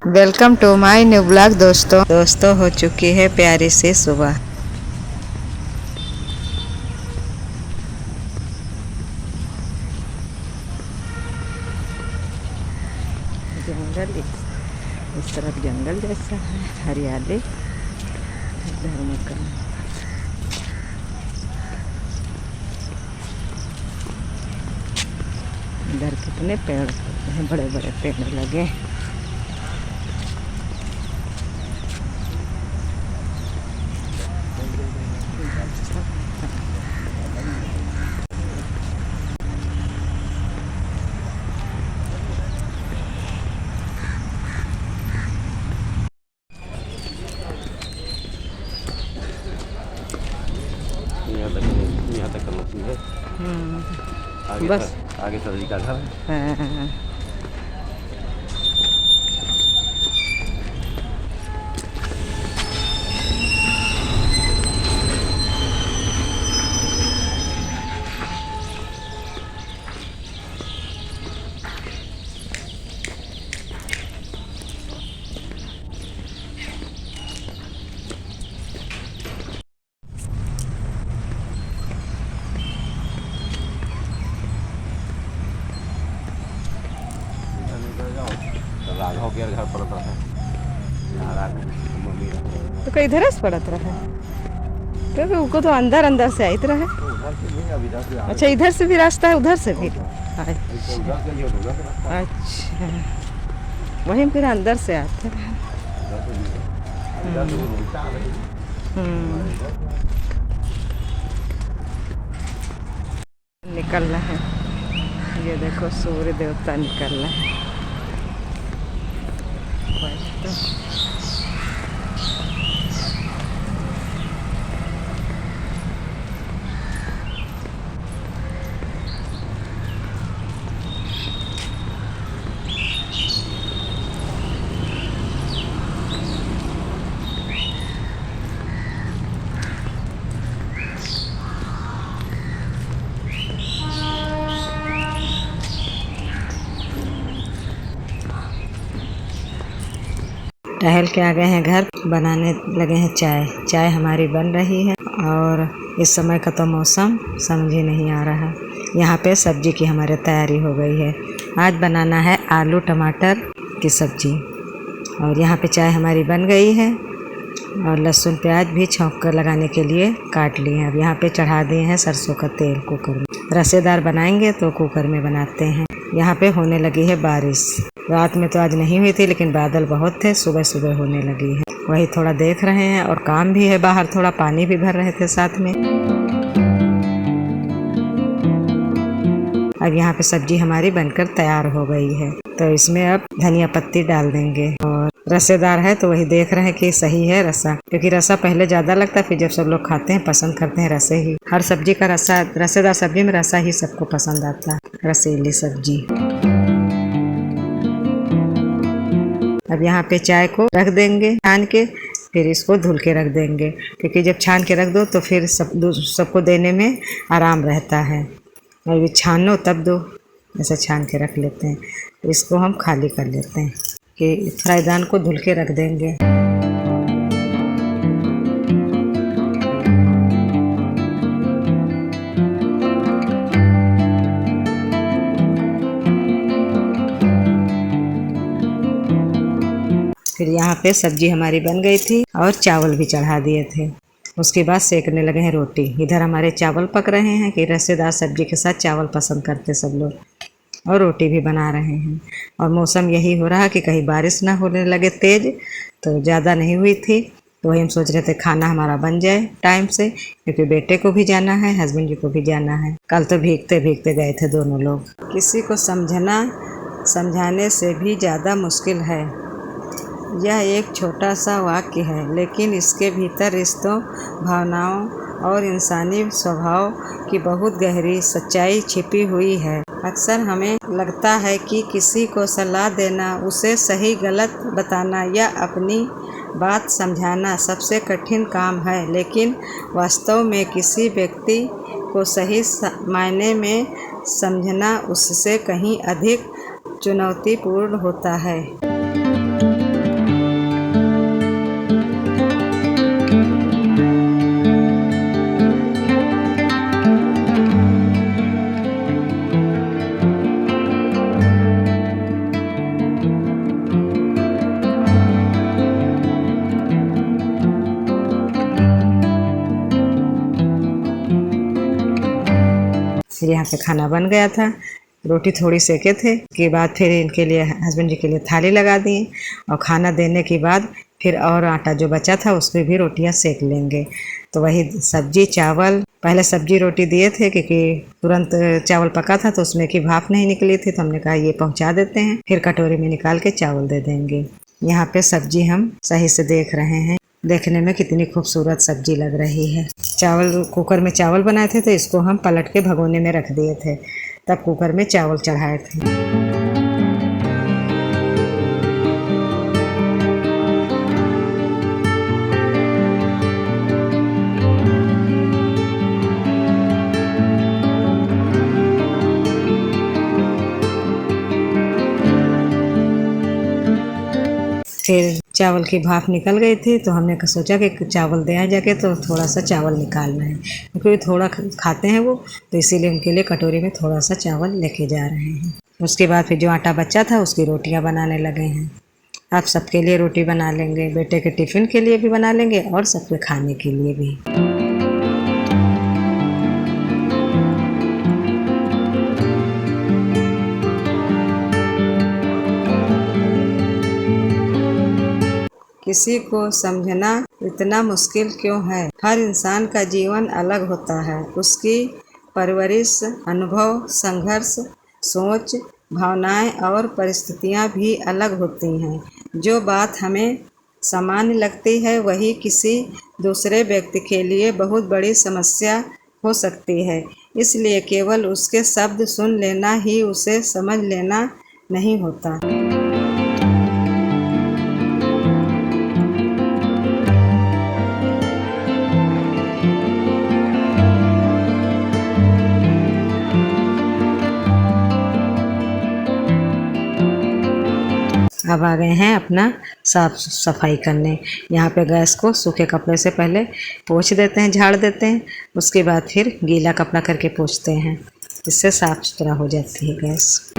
Welcome to my new blog. दोस्तों हो चुकी है प्यारी सी सुबह। जंगल इस तरफ जंगल जैसा है, हरियाली इधर मकान। इधर कितने पेड़ हैं, बड़े बड़े पेड़ लगे। यहाँ तक करना चाहिए। आगे बस आगे सब्जी का घर है। हाँ। राघव के घर पड़ता है। मम्मी तो कई इधर से पड़त रहे, क्योंकि उनको तो अंदर अंदर से आइत रहे। अच्छा, इधर से भी रास्ता है, उधर से भी। अच्छा, वहीं फिर अंदर से आते हैं। निकलना है, ये देखो सूर्य देवता निकल रहा है। टहल के आ गए हैं घर, बनाने लगे हैं चाय। चाय हमारी बन रही है और इस समय का तो मौसम समझ ही नहीं आ रहा। यहाँ पे सब्जी की हमारी तैयारी हो गई है। आज बनाना है आलू टमाटर की सब्जी। और यहाँ पे चाय हमारी बन गई है और लहसुन प्याज भी छौंक कर लगाने के लिए काट लिए हैं। अब यहाँ पे चढ़ा दिए हैं सरसों का तेल कुकर में। रसेदार बनाएंगे तो कुकर में बनाते हैं। यहाँ पे होने लगी है बारिश। रात में तो आज नहीं हुई थी, लेकिन बादल बहुत थे, सुबह सुबह होने लगी है। वही थोड़ा देख रहे हैं और काम भी है बाहर, थोड़ा पानी भी भर रहे थे साथ में। अब यहाँ पे सब्जी हमारी बनकर तैयार हो गई है, तो इसमें अब धनिया पत्ती डाल देंगे। और रसेदार है तो वही देख रहे हैं कि सही है रसा, क्योंकि रसा पहले ज़्यादा लगता है, फिर जब सब लोग खाते हैं पसंद करते हैं रसे ही। हर सब्जी का रसा, रसेदार सब्जी में रसा ही सबको पसंद आता है, रसीली सब्जी। अब यहाँ पे चाय को रख देंगे छान के, फिर इसको धुल के रख देंगे, क्योंकि जब छान के रख दो तो फिर सबको देने में आराम रहता है। और ये छानो तब दो, ऐसा छान के रख लेते हैं। तो इसको हम खाली कर लेते हैं कि फ्राईदान को धुल के रख देंगे। फिर यहाँ पे सब्जी हमारी बन गई थी और चावल भी चढ़ा दिए थे। उसके बाद सेकने लगे हैं रोटी। इधर हमारे चावल पक रहे हैं कि रसेदार सब्जी के साथ चावल पसंद करते सब लोग, और रोटी भी बना रहे हैं। और मौसम यही हो रहा कि कहीं बारिश ना होने लगे तेज़, तो ज़्यादा नहीं हुई थी, तो वही हम सोच रहे थे खाना हमारा बन जाए टाइम से, क्योंकि बेटे को भी जाना है, हस्बैंड जी को भी जाना है। कल तो भीगते भीगते गए थे दोनों लोग। किसी को समझना समझाने से भी ज़्यादा मुश्किल है। यह एक छोटा सा वाक्य है, लेकिन इसके भीतर रिश्तों, भावनाओं और इंसानी स्वभाव की बहुत गहरी सच्चाई छिपी हुई है। अक्सर हमें लगता है कि किसी को सलाह देना, उसे सही गलत बताना या अपनी बात समझाना सबसे कठिन काम है, लेकिन वास्तव में किसी व्यक्ति को सही मायने में समझना उससे कहीं अधिक चुनौतीपूर्ण होता है। फिर यहाँ पे खाना बन गया था, रोटी थोड़ी सेके थे के बाद फिर इनके लिए हस्बैंड जी के लिए थाली लगा दी और खाना देने के बाद फिर और आटा जो बचा था उस पर भी रोटियां सेक लेंगे। तो वही सब्जी चावल, पहले सब्जी रोटी दिए थे क्योंकि तुरंत चावल पका था तो उसमें की भाप नहीं निकली थी, तो हमने कहा ये पहुंचा देते हैं, फिर कटोरी में निकाल के चावल दे देंगे। यहाँ पे सब्जी हम सही से देख रहे हैं, देखने में कितनी खूबसूरत सब्जी लग रही है। चावल कुकर में चावल बनाए थे तो इसको हम पलट के भगोने में रख दिए थे, तब कुकर में चावल चढ़ाए थे। फिर चावल की भाप निकल गई थी तो हमने सोचा कि चावल दे आए जाके, तो थोड़ा सा चावल निकालना है क्योंकि थोड़ा खाते हैं वो, तो इसीलिए उनके लिए कटोरी में थोड़ा सा चावल लेके जा रहे हैं। उसके बाद फिर जो आटा बचा था उसकी रोटियां बनाने लगे हैं। आप सबके लिए रोटी बना लेंगे, बेटे के टिफ़िन के लिए भी बना लेंगे और सबके खाने के लिए भी। किसी को समझना इतना मुश्किल क्यों है? हर इंसान का जीवन अलग होता है, उसकी परवरिश, अनुभव, संघर्ष, सोच, भावनाएं और परिस्थितियां भी अलग होती हैं। जो बात हमें सामान्य लगती है वही किसी दूसरे व्यक्ति के लिए बहुत बड़ी समस्या हो सकती है। इसलिए केवल उसके शब्द सुन लेना ही उसे समझ लेना नहीं होता। अब आ गए हैं अपना साफ सफाई करने। यहाँ पे गैस को सूखे कपड़े से पहले पोंछ देते हैं, झाड़ देते हैं, उसके बाद फिर गीला कपड़ा करके पोंछते हैं, इससे साफ सुथरा हो जाती है गैस।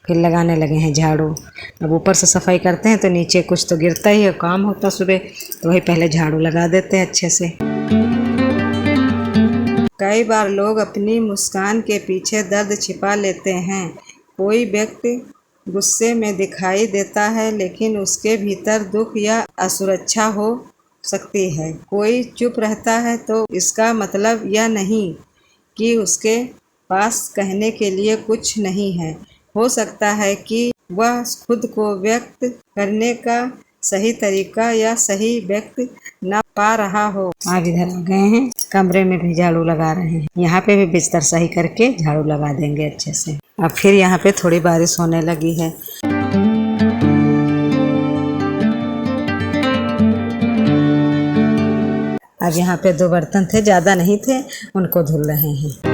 फिर लगाने लगे हैं झाड़ू। अब ऊपर से सफाई करते हैं तो नीचे कुछ तो गिरता ही है, काम होता सुबह, तो वही पहले झाड़ू लगा देते हैं अच्छे से। कई बार लोग अपनी मुस्कान के पीछे दर्द छिपा लेते हैं। कोई व्यक्ति गुस्से में दिखाई देता है लेकिन उसके भीतर दुख या असुरक्षा हो सकती है। कोई चुप रहता है तो इसका मतलब यह नहीं कि उसके पास कहने के लिए कुछ नहीं है। हो सकता है कि वह खुद को व्यक्त करने का सही तरीका या सही व्यक्त न पा रहा हो। आप इधर आ गए हैं, कमरे में भी झाड़ू लगा रहे हैं। यहाँ पे भी बिस्तर सही करके झाड़ू लगा देंगे अच्छे से। अब फिर यहाँ पे थोड़ी बारिश होने लगी है। अब यहाँ पे 2 बर्तन थे, ज़्यादा नहीं थे, उनको धुल रहे हैं।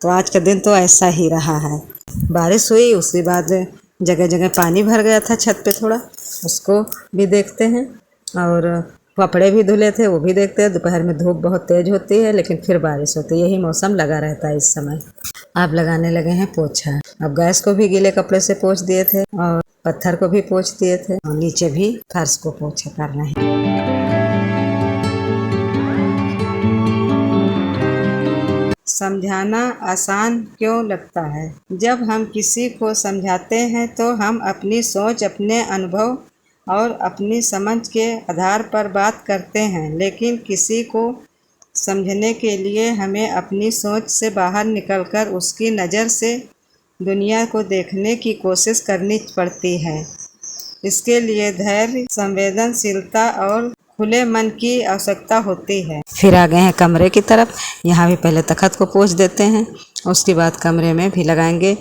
तो आज का दिन तो ऐसा ही रहा है। बारिश हुई, उसके बाद जगह जगह पानी भर गया था छत पे थोड़ा, उसको भी देखते हैं, और कपड़े भी धुले थे वो भी देखते हैं। दोपहर में धूप बहुत तेज होती है लेकिन फिर बारिश होती है, यही मौसम लगा रहता है इस समय। अब लगाने लगे हैं पोछा। अब गैस को भी गीले कपड़े से पोंछ दिए थे और पत्थर को भी पोंछ दिए थे और नीचे भी फर्श को पोछा करना है। समझाना आसान क्यों लगता है? जब हम किसी को समझाते हैं तो हम अपनी सोच, अपने अनुभव और अपनी समझ के आधार पर बात करते हैं, लेकिन किसी को समझने के लिए हमें अपनी सोच से बाहर निकलकर उसकी नज़र से दुनिया को देखने की कोशिश करनी पड़ती है। इसके लिए धैर्य, संवेदनशीलता और खुले मन की आवश्यकता होती है। फिर आ गए हैं कमरे की तरफ। यहाँ भी पहले तख्त को पोंछ देते हैं, उसके बाद कमरे में भी लगाएंगे।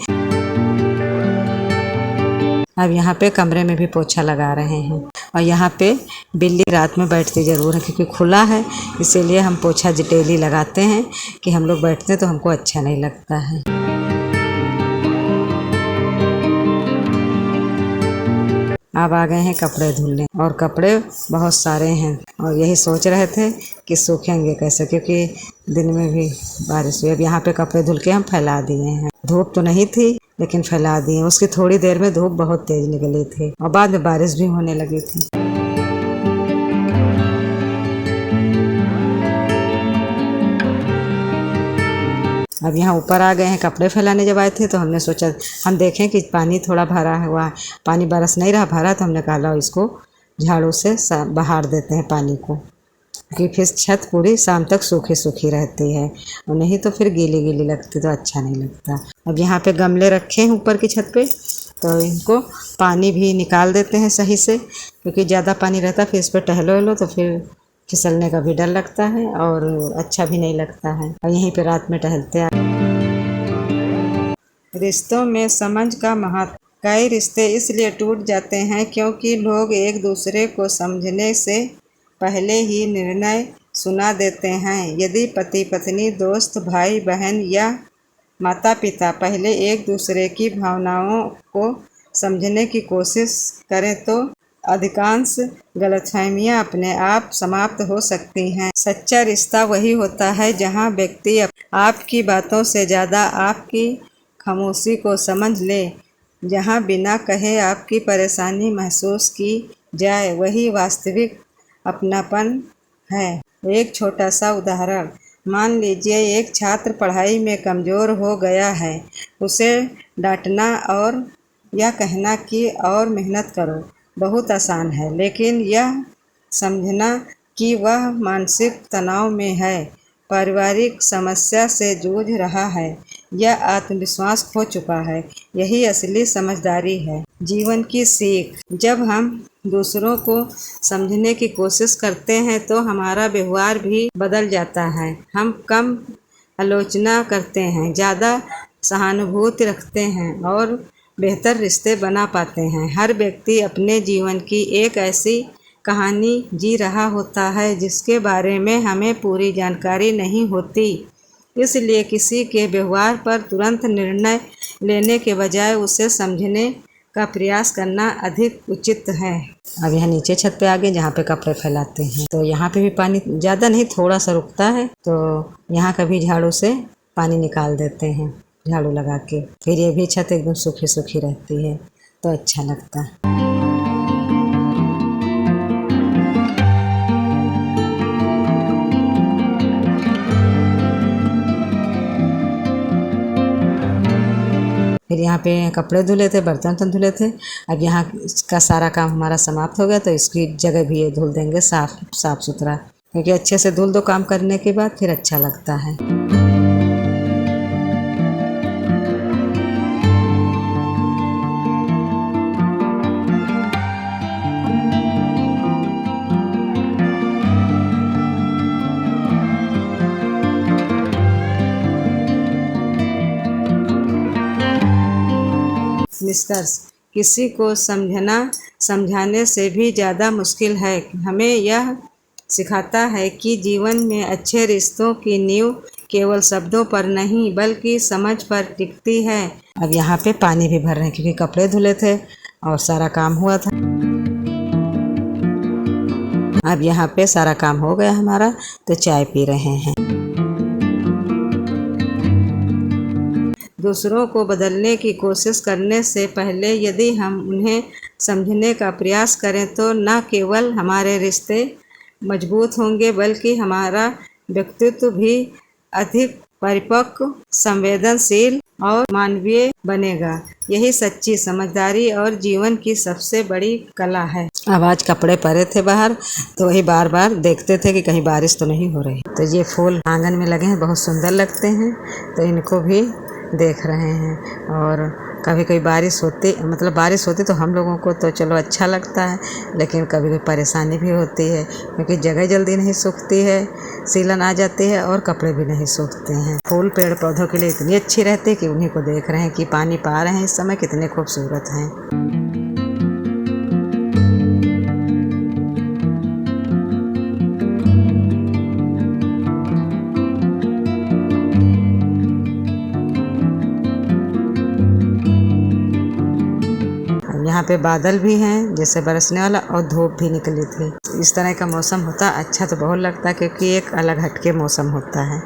अब यहाँ पे कमरे में भी पोछा लगा रहे हैं। और यहाँ पे बिल्ली रात में बैठती ज़रूर है, क्योंकि खुला है इसीलिए हम पोछा डेली लगाते हैं कि हम लोग बैठते हैं तो हमको अच्छा नहीं लगता है। अब आ गए हैं कपड़े धुलने, और कपड़े बहुत सारे हैं और यही सोच रहे थे कि सूखेंगे कैसे, क्योंकि दिन में भी बारिश हुई। अब यहाँ पे कपड़े धुल के हम फैला दिए हैं। धूप तो नहीं थी लेकिन फैला दिए। उसकी थोड़ी देर में धूप बहुत तेज निकली थी और बाद में बारिश भी होने लगी थी। अब यहाँ ऊपर आ गए हैं। कपड़े फैलाने जब आए थे तो हमने सोचा हम देखें कि पानी थोड़ा भरा हुआ है, पानी बरस नहीं रहा भरा, तो हमने कहा लो इसको झाड़ू से बहार देते हैं पानी को, कि फिर छत पूरी शाम तक सूखी सूखी रहती है, और नहीं तो फिर गीली गीली लगती तो अच्छा नहीं लगता। अब यहाँ पे गमले रखे हैं ऊपर की छत पे, तो इनको पानी भी निकाल देते हैं सही से, क्योंकि ज़्यादा पानी रहता फिर इस पर टहलो तो फिर फिसलने का भी डर लगता है और अच्छा भी नहीं लगता है। और यहीं पे रात में टहलते हैं। रिश्तों में समझ का महत्व। कई रिश्ते इसलिए टूट जाते हैं क्योंकि लोग एक दूसरे को समझने से पहले ही निर्णय सुना देते हैं। यदि पति पत्नी, दोस्त, भाई बहन या माता पिता पहले एक दूसरे की भावनाओं को समझने की कोशिश करें तो अधिकांश गलतफहमियां अपने आप समाप्त हो सकती हैं। सच्चा रिश्ता वही होता है जहां व्यक्ति आपकी बातों से ज़्यादा आपकी खामोशी को समझ ले, जहां बिना कहे आपकी परेशानी महसूस की जाए। वही वास्तविक अपनापन है। एक छोटा सा उदाहरण, मान लीजिए एक छात्र पढ़ाई में कमज़ोर हो गया है। उसे डांटना और यह कहना कि और मेहनत करो बहुत आसान है, लेकिन यह समझना कि वह मानसिक तनाव में है, पारिवारिक समस्या से जूझ रहा है या आत्मविश्वास खो चुका है, यही असली समझदारी है। जीवन की सीख। जब हम दूसरों को समझने की कोशिश करते हैं तो हमारा व्यवहार भी बदल जाता है। हम कम आलोचना करते हैं, ज़्यादा सहानुभूति रखते हैं और बेहतर रिश्ते बना पाते हैं। हर व्यक्ति अपने जीवन की एक ऐसी कहानी जी रहा होता है जिसके बारे में हमें पूरी जानकारी नहीं होती, इसलिए किसी के व्यवहार पर तुरंत निर्णय लेने के बजाय उसे समझने का प्रयास करना अधिक उचित है। अब यहाँ नीचे छत पे आ गए जहाँ पे कपड़े फैलाते हैं, तो यहाँ पे भी पानी ज़्यादा नहीं थोड़ा सा रुकता है, तो यहाँ कभी झाड़ू से पानी निकाल देते हैं झाड़ू लगा के, फिर ये भी छत एकदम सूखी सूखी रहती है तो अच्छा लगता है। फिर यहाँ पे कपड़े धुले थे, बर्तन धुले थे। अब यहाँ का सारा काम हमारा समाप्त हो गया तो इसकी जगह भी ये धुल देंगे साफ सुथरा, क्योंकि अच्छे से धुल दो काम करने के बाद फिर अच्छा लगता है। निष्कर्ष। किसी को समझाने से भी ज़्यादा मुश्किल है। हमें यह सिखाता है कि जीवन में अच्छे रिश्तों की नींव केवल शब्दों पर नहीं बल्कि समझ पर टिकती है। अब यहाँ पे पानी भी भर रहे हैं क्योंकि कपड़े धुले थे और सारा काम हुआ था। अब यहाँ पे सारा काम हो गया हमारा तो चाय पी रहे हैं। दूसरों को बदलने की कोशिश करने से पहले यदि हम उन्हें समझने का प्रयास करें तो न केवल हमारे रिश्ते मजबूत होंगे बल्कि हमारा व्यक्तित्व भी अधिक परिपक्व, संवेदनशील और मानवीय बनेगा। यही सच्ची समझदारी और जीवन की सबसे बड़ी कला है। अब आज कपड़े पड़े थे बाहर तो वही बार बार देखते थे कि कहीं बारिश तो नहीं हो रही। तो ये फूल आंगन में लगे हैं, बहुत सुंदर लगते हैं, तो इनको भी देख रहे हैं। और कभी कोई बारिश होती तो हम लोगों को तो चलो अच्छा लगता है, लेकिन कभी कोई परेशानी भी होती है क्योंकि जगह जल्दी नहीं सूखती है, सीलन आ जाती है और कपड़े भी नहीं सूखते हैं। फूल पेड़ पौधों के लिए इतनी अच्छी रहती है कि उन्हीं को देख रहे हैं कि पानी पा रहे हैं इस समय, कितने खूबसूरत हैं। यहाँ पे बादल भी हैं जैसे बरसने वाला, और धूप भी निकली थी। इस तरह का मौसम होता अच्छा तो बहुत लगता है, क्योंकि एक अलग हटके मौसम होता है।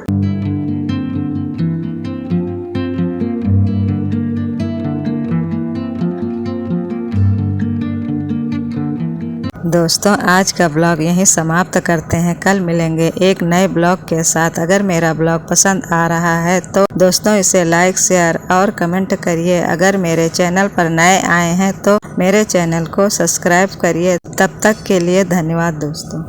दोस्तों आज का ब्लॉग यहीं समाप्त करते हैं। कल मिलेंगे एक नए ब्लॉग के साथ। अगर मेरा ब्लॉग पसंद आ रहा है तो दोस्तों इसे लाइक, शेयर और कमेंट करिए। अगर मेरे चैनल पर नए आए हैं तो मेरे चैनल को सब्सक्राइब करिए। तब तक के लिए धन्यवाद दोस्तों।